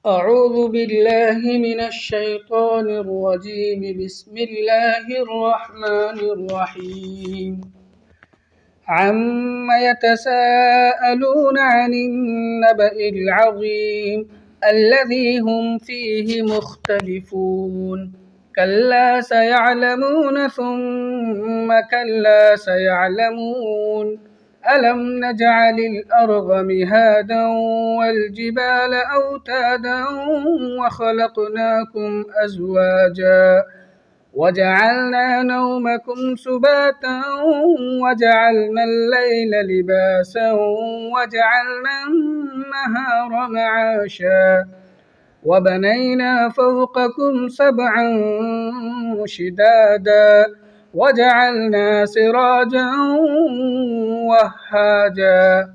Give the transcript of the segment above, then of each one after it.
أعوذ بالله من الشيطان الرجيم. بسم الله الرحمن الرحيم. عم يتساءلون عن النبأ العظيم الذي هم فيه مختلفون. كلا سيعلمون ثم كلا سيعلمون. ألم نجعل الأرض مهادا والجبال أوتادا وخلقناكم أزواجا وجعلنا نومكم سباتا وجعلنا الليل لباسا وجعلنا النهار معاشا وبنينا فوقكم سبعا شدادا وجعلنا سراجا وهاجا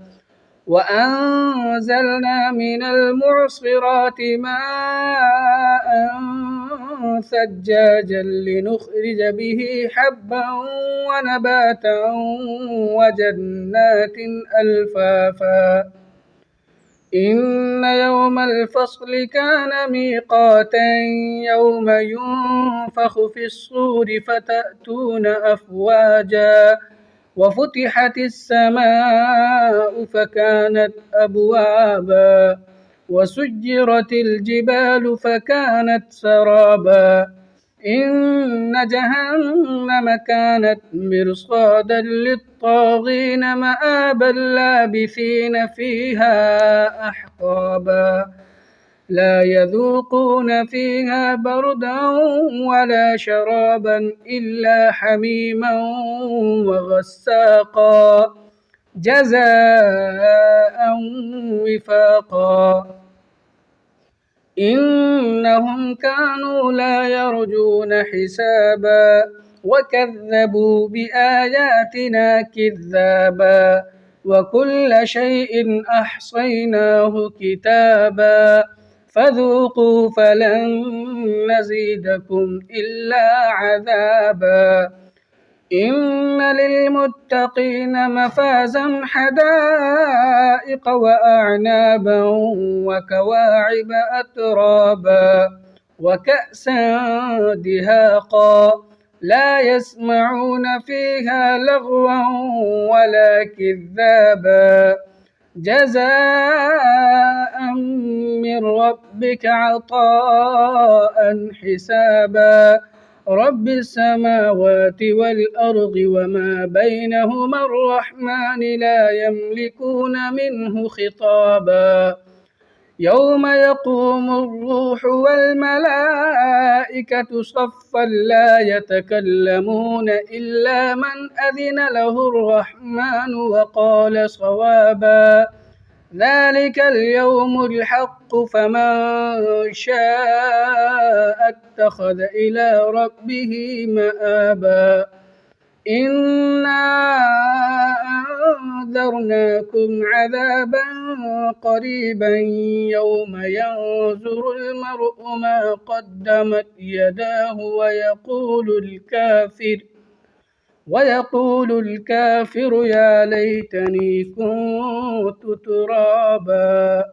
وأنزلنا من المعصرات ماء ثجاجا لنخرج به حبا ونباتا وجنات ألفافا. إن يوم الفصل كان ميقاتا يوم ينفخ في الصور فتأتون أفواجا وفتحت السماء فكانت أبوابا وسجرت الجبال فكانت سرابا. إن جهنم كانت مرصادا للطاغين مآبا لابثين فيها أحقابا لا يذوقون فيها بردا ولا شرابا إلا حميما وغساقا جزاء وفاقا. إنهم كانوا لا يرجون حسابا وكذبوا بآياتنا كذابا وكل شيء أحصيناه كتابا فذوقوا فلن نزيدكم إلا عذابا. إن للمتقين مفازا حدائق وأعنابا وكواعب أترابا وكأسا دهاقا لا يسمعون فيها لغوا ولا كذابا جزاء من ربك عطاء حسابا. رب السماوات والأرض وما بينهما الرحمن لا يملكون منه خطابا. يوم يقوم الروح والملائكة صفا لا يتكلمون إلا من أذن له الرحمن وقال صوابا. ذلك اليوم الحق فمن شاء اتخذ إلى ربه مآبا. إنا أنذرناكم عذابا قريبا يوم ينظر المرء ما قدمت يداه ويقول الكافر يا ليتني كنت ترابا.